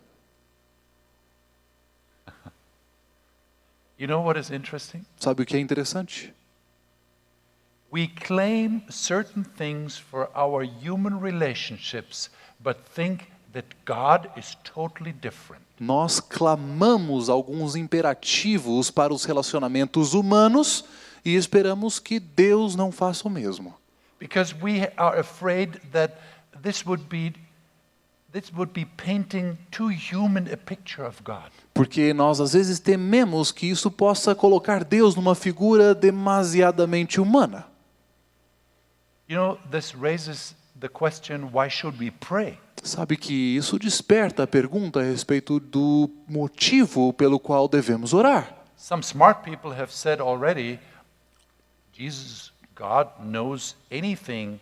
You know what is interesting? Sabe o que é interessante? We claim certain things for our human relationships, but think that God is totally different. Nós clamamos alguns imperativos para os relacionamentos humanos e esperamos que Deus não faça o mesmo. Because we are afraid that this would be painting too human a picture of God. Porque nós às vezes tememos que isso possa colocar Deus numa figura demasiadamente humana. You know, this raises the question, why should we pray? Sabe que isso desperta a pergunta a respeito do motivo pelo qual devemos orar. Some smart people have said already, God knows anything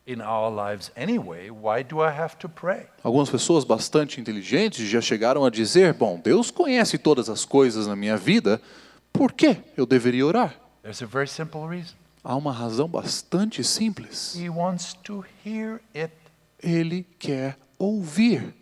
in our lives anyway, why do I have to pray? Algumas pessoas bastante inteligentes já chegaram a dizer, bom, Deus conhece todas as coisas na minha vida, por que eu deveria orar? There's a very simple reason. Há uma razão bastante simples. He wants to hear it. Ele quer ouvir.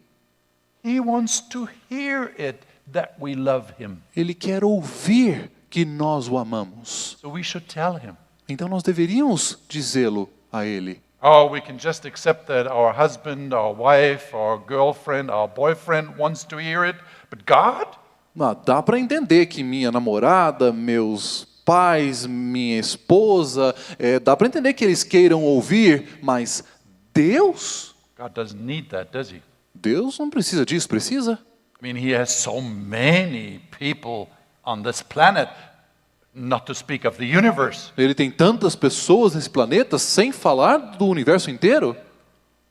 He wants to hear it that we love him. Ele quer ouvir que nós o amamos. So we should tell him. Então nós deveríamos dizê-lo a ele. Oh, we can just accept that our husband, our wife, our girlfriend, our boyfriend wants to hear it, but God? Dá para entender que minha namorada, meus pais, minha esposa, dá para entender que eles queiram ouvir, mas Deus? God doesn't need that, does he? Deus não precisa disso, precisa? I mean, he has so many people on this planet, not to speak of the universe. Ele tem tantas pessoas nesse planeta, sem falar do universo inteiro.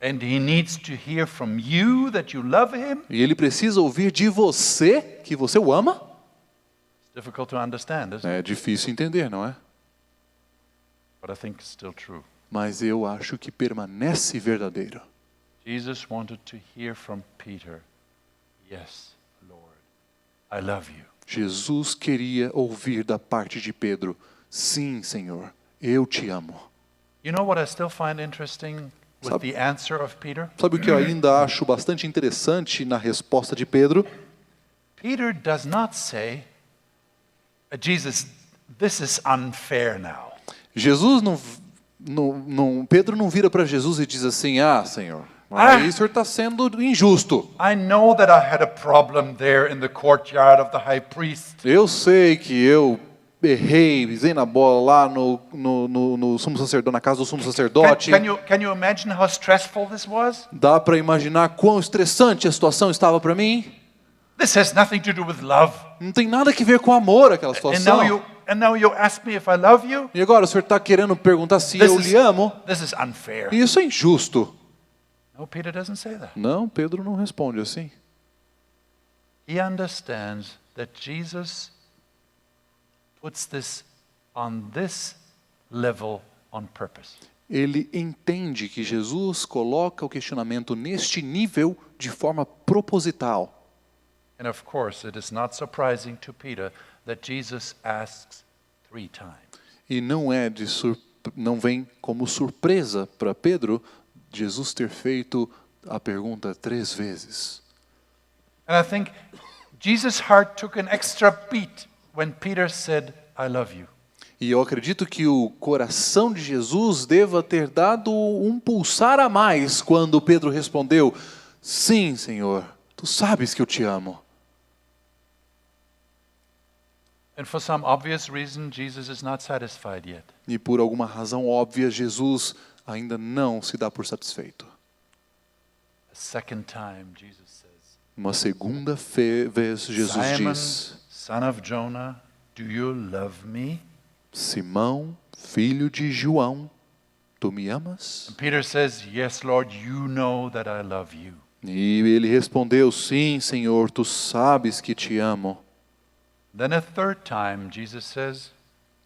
And he needs to hear from you that you love him. E ele precisa ouvir de você que você o ama? It's difficult to understand, isn't it? É difícil entender, não é? But I think it's still true. Mas eu acho que permanece verdadeiro. Jesus wanted to hear from Peter, yes, Lord, I love you. Jesus queria ouvir da parte de Pedro, sim, Senhor, eu te amo. You know what I still find interesting with Sabe- the answer of Peter? Sabe o que eu ainda acho bastante interessante na resposta de Pedro? Peter does not say, Jesus, this is unfair now. Jesus Pedro não vira para Jesus e diz assim, Senhor, aí o Senhor está sendo injusto. I know that I had a problem there in the courtyard of the high priest. Eu sei que eu errei, pisei na bola lá no sumo sacerdote, na casa do sumo sacerdote. Can you imagine how stressful this was? Dá para imaginar quão estressante a situação estava para mim? This has nothing to do with love. Não tem nada a ver com amor aquela situação. And now you ask me if I love you? E agora o Senhor está querendo perguntar se This eu is- lhe amo? This is unfair. Isso é injusto. No, Peter doesn't say that. Não, Pedro não responde assim. He understands that Jesus puts this on this level on purpose. Ele entende que Jesus coloca o questionamento neste nível de forma proposital. And of course, it is not surprising to Peter that Jesus asks 3 times. E não vem como surpresa para Pedro Jesus ter feito a pergunta 3 vezes. And I think Jesus' heart took an extra beat when Peter said, I love you. E eu acredito que o coração de Jesus deva ter dado um pulsar a mais quando Pedro respondeu, sim, Senhor, tu sabes que eu te amo. And for some obvious reason, Jesus is not satisfied yet. E por alguma razão óbvia, Jesus ainda não se dá por satisfeito. A second time, Jesus says, Uma segunda vez, Jesus Simon, diz, son of Jonah, do you love me? Simão, filho de João, tu me amas? And Peter says, yes, Lord, you know that I love you. E ele respondeu, sim, Senhor, tu sabes que te amo. Then a third time, Jesus says,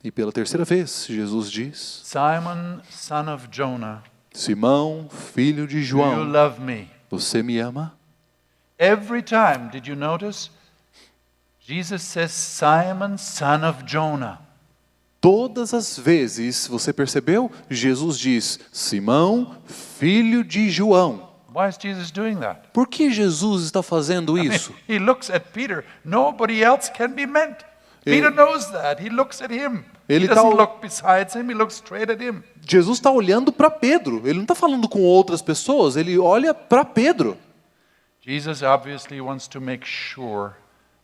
E pela terceira vez, Jesus diz, Simon, son of Jonah, Simão, filho de do you João, love me? você me ama? Every time, did you notice? Jesus says, Simon, son of Jonah. Todas as vezes, você percebeu? Jesus diz, Simão, filho de João. Why is Jesus doing that? Por que Jesus está fazendo isso? He looks at Peter. Nobody else can be meant. Peter knows that. He looks at him. He Ele doesn't tá- look besides him. He looks straight at him. Jesus está olhando para Pedro. Ele não está falando com outras pessoas, ele olha para Pedro. Jesus obviously wants to make sure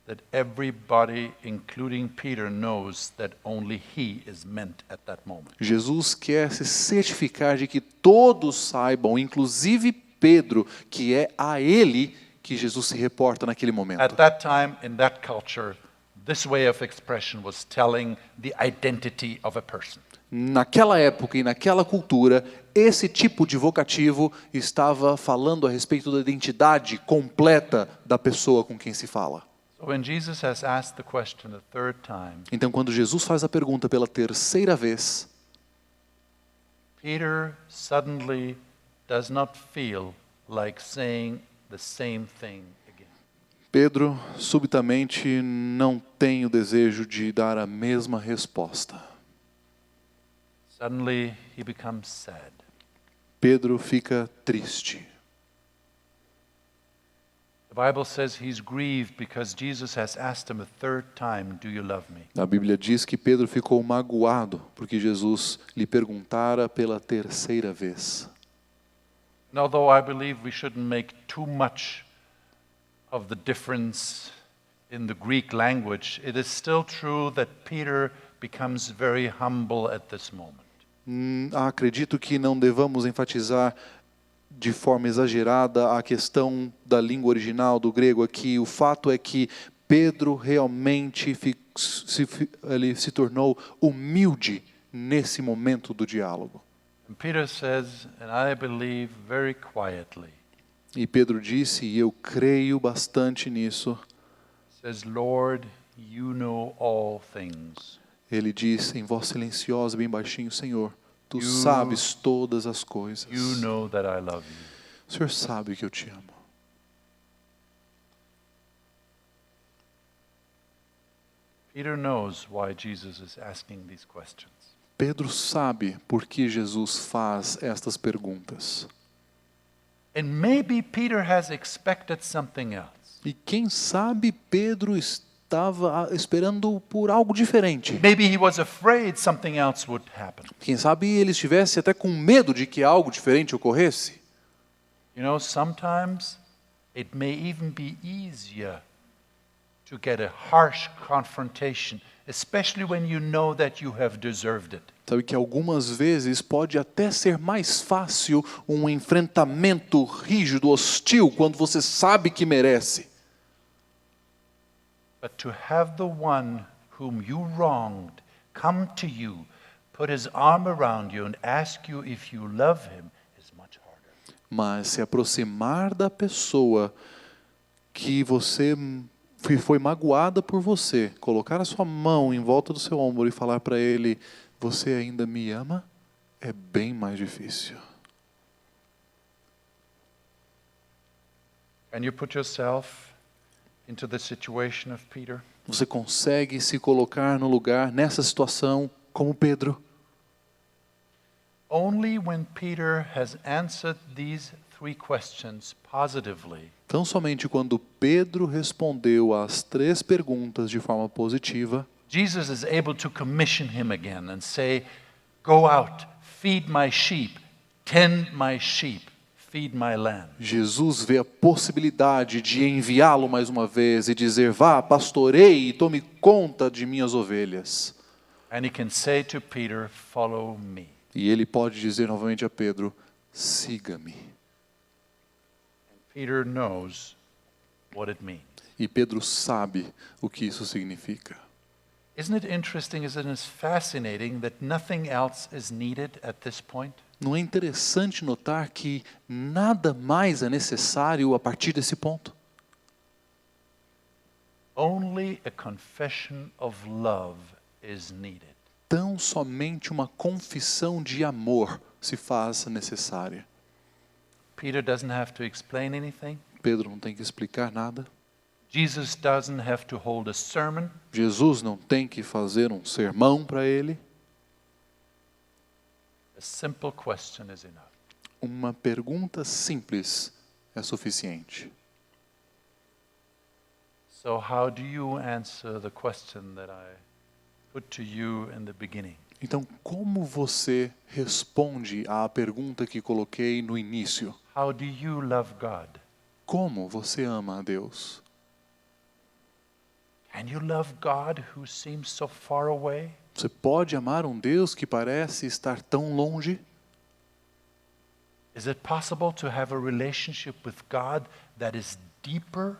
that everybody, including Peter, knows that only he is meant at that moment. Jesus quer se certificar de que todos saibam, inclusive Pedro, que é a ele que Jesus se reporta naquele momento. At that time, in that culture, this way of expression was telling the identity of a person. Naquela época e naquela cultura, esse tipo de vocativo estava falando a respeito da identidade completa da pessoa com quem se fala. So when Jesus has asked the question a third time, Então, quando Jesus faz a pergunta pela terceira vez, Peter suddenly does not feel like saying the same thing again. Pedro subitamente não tem o desejo de dar a mesma resposta. Suddenly he becomes sad. Pedro fica triste. The Bible says he's grieved because Jesus has asked him a third time, do you love me? A Bíblia diz que Pedro ficou magoado porque Jesus lhe perguntara pela terceira vez. And although I believe we shouldn't make too much of the difference in the Greek language, it is still true that Peter becomes very humble at this moment. Acredito que não devamos enfatizar de forma exagerada a questão da língua original do grego aqui. O fato é que Pedro realmente ele se tornou humilde nesse momento do diálogo. And Peter says, and I believe very quietly, E Pedro disse, e eu creio bastante nisso, says, Lord, you know all things. ele disse em voz silenciosa, bem baixinho, Senhor, Tu You- sabes todas as coisas. You know that I love you. O Senhor sabe que eu te amo. Peter knows why Jesus is asking these questions. Pedro sabe por que Jesus faz estas perguntas. And maybe Peter has expected something else. E quem sabe Pedro estava esperando por algo diferente. Maybe he was afraid something else would happen. Quem sabe ele estivesse até com medo de que algo diferente ocorresse. You know, sometimes it may even be easier to get a harsh confrontation, especially when you know that you have deserved it. Sabe que algumas vezes pode até ser mais fácil um enfrentamento rígido, hostil, quando você sabe que merece. But to have the one whom you wronged come to you, put his arm around you and ask you if you love him is much harder. Mas se aproximar da pessoa que você foi magoada por você, colocar a sua mão em volta do seu ombro e falar para ele, você ainda me ama, é bem mais difícil. Can you put yourself into the situation of Peter? Você consegue se colocar no lugar, nessa situação, como Pedro? Only when Peter has answered these three questions positively Tão somente quando Pedro respondeu às 3 perguntas de forma positiva, Jesus is able to commission him again and say, go out, feed my sheep, tend my sheep, feed my lamb. Jesus vê a possibilidade de enviá-lo mais uma vez e dizer, vá, pastoreie e tome conta de minhas ovelhas. And he can say to Peter, follow me. E ele pode dizer novamente a Pedro, siga-me. Peter knows what it means. E Pedro sabe o que isso significa. Isn't it interesting, isn't it fascinating that nothing else is needed at this point? Não é interessante notar que nada mais é necessário a partir desse ponto? Only a confession of love is needed. Tão somente uma confissão de amor se faz necessária. Peter doesn't have to explain anything. Pedro não tem que explicar nada. Jesus doesn't have to hold a sermon. Jesus não tem que fazer um sermão para ele. A simple question is enough. Uma pergunta simples é suficiente. So how do you answer the question that I put to you in the beginning? Então, como você responde à pergunta que coloquei no início? How do you love God? Como você ama a Deus? Can you love God who seems so far away? Você pode amar um Deus que parece estar tão longe? Is it possible to have a relationship with God that is deeper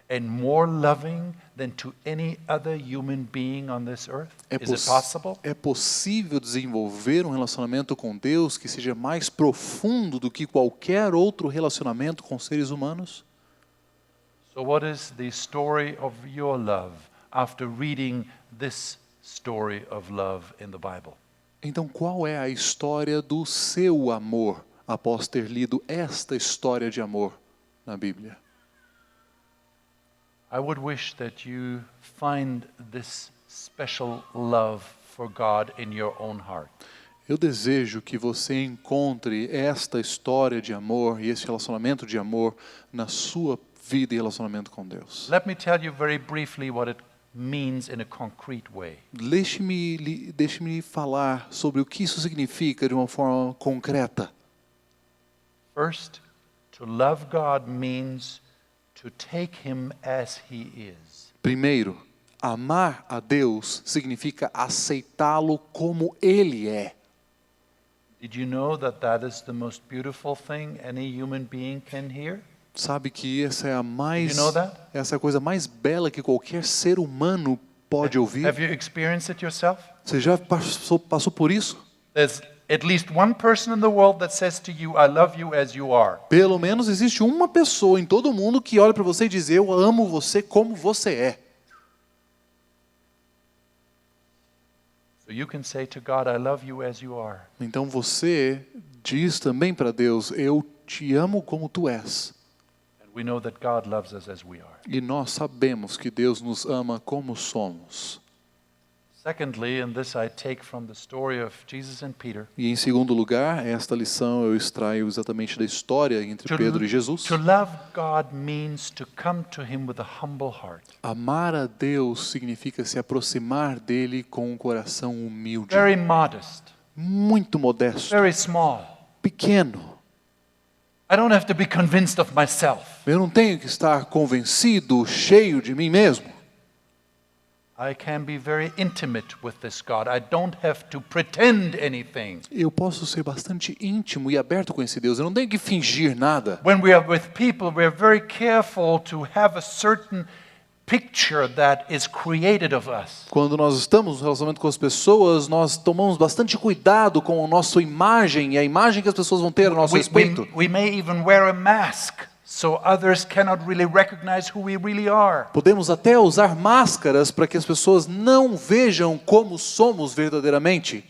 and more loving than to any other human being on this earth? Is it possible? É possível desenvolver um relacionamento com Deus que seja mais profundo do que qualquer outro relacionamento com seres humanos? So what is the story of your love after reading this story of love in the Bible? Então, qual é a história do seu amor após ter lido esta história de amor na Bíblia? I would wish that you find this special love for God in your own heart. Eu desejo que você encontre esta história de amor e esse relacionamento de amor na sua vida e relacionamento com Deus. Let me tell you very briefly what it means in a concrete way. Deixe-me falar sobre o que isso significa de uma forma concreta. First, to love God means to take him as he is. Primeiro, amar a Deus significa aceitá-lo como Ele é. Did you know that that is the most beautiful thing any human being can hear? Sabe que essa é Did you know that? essa é a coisa mais bela que qualquer ser humano pode ouvir? Have you experienced it yourself? Você já passou por isso? There's at least one person in the world that says to you, I love you as you are. Pelo menos existe uma pessoa em todo mundo que olha para você e diz: eu amo você como você é. So you can say to God, I love you as you are. Então você diz também para Deus: eu te amo como tu és. And we know that God loves us as we are. E nós sabemos que Deus nos ama como somos. Secondly, and this I take from the story of Jesus and Peter, E em segundo lugar, esta lição eu extraio exatamente da história entre Pedro e Jesus. to love God means to come to him with a humble heart. Amar a Deus significa se aproximar dele com um coração humilde, Very modest, muito modesto, very small. pequeno. I don't have to be convinced of myself. Eu não tenho que estar convencido, cheio de mim mesmo. I can be very intimate with this God. I don't have to pretend anything. Eu posso ser bastante íntimo e aberto com esse Deus. Eu não tenho que fingir nada. When we are with people, we are very careful to have a certain picture that is created of us. Quando nós estamos no relacionamento com as pessoas, nós tomamos bastante cuidado com a nossa imagem e a imagem que as pessoas vão ter a nosso respeito. We may even wear a mask so others cannot really recognize who we really are. Podemos até usar máscaras para que as pessoas não vejam como somos verdadeiramente.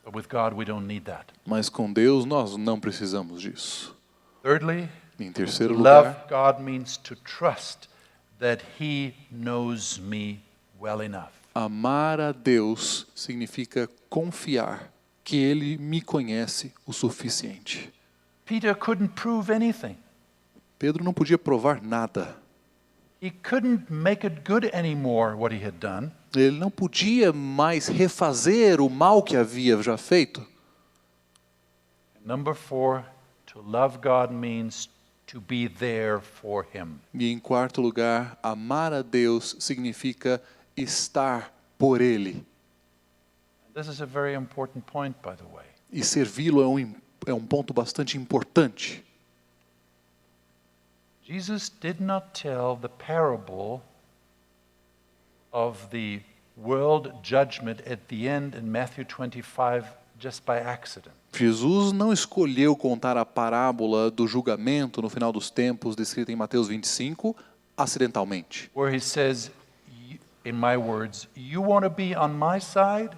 But with God, we don't need that. Mas com Deus nós não precisamos disso. Thirdly, Em terceiro love lugar, God means to trust that He knows me well enough. amar a Deus significa confiar que Ele me conhece o suficiente. Peter couldn't prove anything. Pedro não podia provar nada. He couldn't make it good anymore, what he had done. Ele não podia mais refazer o mal que havia já feito. Number 4, to love God means to be there for Him. E em quarto lugar, amar a Deus significa estar por Ele. This is a very important point, by the way. E servi-lo é um ponto bastante importante. Jesus did not tell the parable of the world judgment at the end in Matthew 25 just by accident. Jesus não escolheu contar a parábola do julgamento no final dos tempos, descrita em Mateus 25, acidentalmente. Where he says, in my words, you want to be on my side?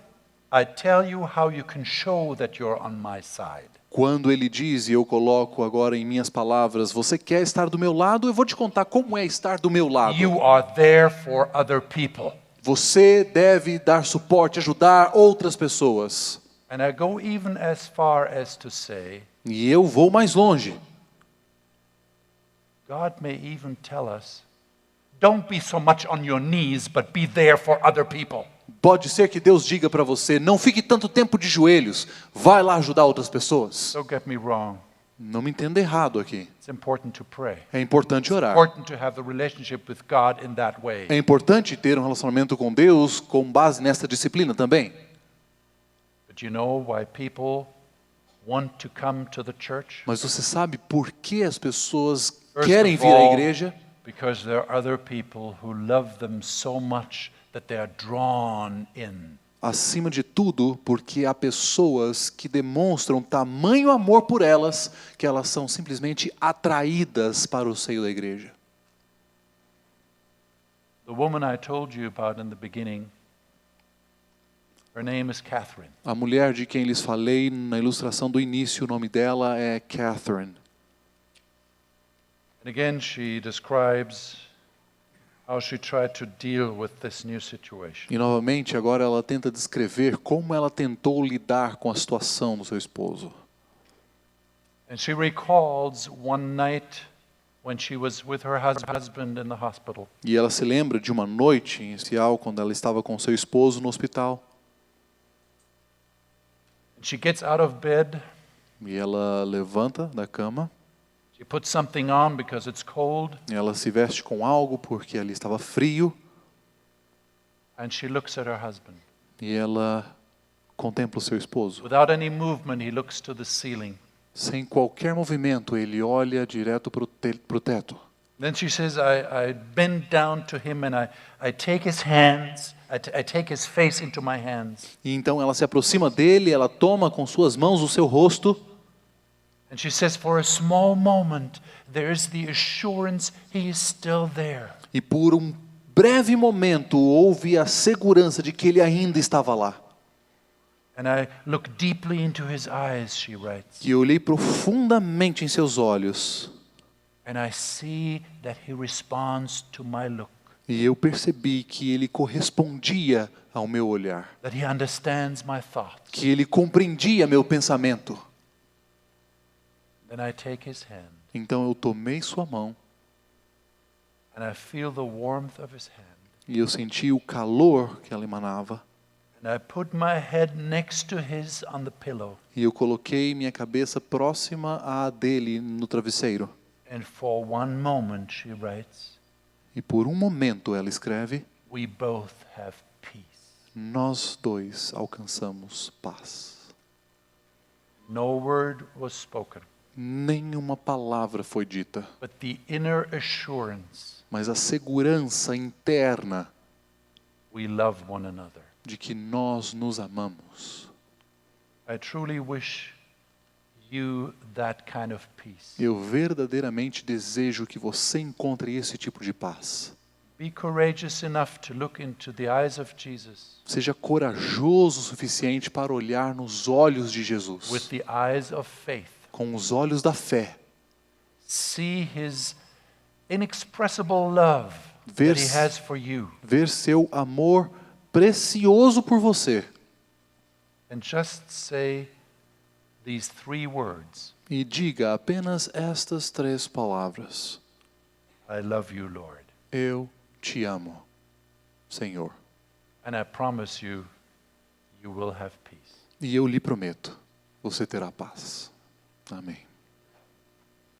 I tell you how you can show that you're on my side. Quando ele diz, e eu coloco agora em minhas palavras, você quer estar do meu lado? Eu vou te contar como é estar do meu lado. You are there for other people. Você deve dar suporte, ajudar outras pessoas. And I go even as far as to say, E eu vou mais longe. God may even tell us, don't be so much on your knees, but be there for other people. Pode ser que Deus diga para você, não fique tanto tempo de joelhos, vai lá ajudar outras pessoas. Don't get me wrong. Não me entenda errado aqui. It's important to pray. É importante orar. Important to have a relationship with God in that way. É importante ter um relacionamento com Deus com base nesta disciplina também. But you know why people want to come to the church? Mas você sabe por que as pessoas First querem of vir à all, igreja? because there are other people who love them so much that they are drawn in. Acima de tudo, porque há pessoas que demonstram tamanho amor por elas, que elas são simplesmente atraídas para o seio da igreja. The woman I told you about in the beginning, her name is Catherine. A mulher de quem lhes falei na ilustração do início, o nome dela é Catherine. And again, she describes how she tried to deal with this new situation. E novamente, agora ela tenta descrever como ela tentou lidar com a situação do seu esposo. And she recalls one night when she was with her husband in the hospital. E ela se lembra de uma noite em especial, quando ela estava com seu esposo no hospital. And she gets out of bed. E ela levanta da cama. She puts something on because it's cold. Ela se veste com algo porque ali estava frio. And she looks at her husband. E ela contempla o seu esposo. Without any movement, he looks to the ceiling. Sem qualquer movimento, ele olha direto para o teto. Then she says, I bend down to him and I take his hands, I take his face into my hands. E então ela se aproxima dele, ela toma com suas mãos o seu rosto. And she says, for a small moment, there is the assurance he is still there. E por um breve momento houve a segurança de que ele ainda estava lá. And I look deeply into his eyes, she writes. E eu olhei profundamente em seus olhos. And I see that he responds to my look. E eu percebi que ele correspondia ao meu olhar. That he understands my thoughts. Que ele compreendia meu pensamento. Then I take his hand. Então eu tomei sua mão. And I feel the warmth of his hand. E eu senti o calor que ela emanava. And I put my head next to his on the pillow. E eu coloquei minha cabeça próxima à dele no travesseiro. And for one moment, she writes, E por um momento, ela escreve, we both have peace. nós dois alcançamos paz. No word was spoken, Nenhuma palavra foi dita, but the inner assurance, mas a segurança interna we love one another. de que nós nos amamos. I truly wish you that kind of peace. Eu verdadeiramente desejo que você encontre esse tipo de paz. Be courageous enough to look into the eyes of Jesus Seja corajoso o suficiente para olhar nos olhos de with Jesus, the eyes of faith. com os olhos da fé. See his inexpressible love Ver- that he has for you. Ver seu amor precioso por você. And just say these three words. E diga apenas estas 3 palavras. I love you, Lord. Eu te amo, Senhor. And I promise you, you will have peace. E eu lhe prometo, você terá paz. Amém.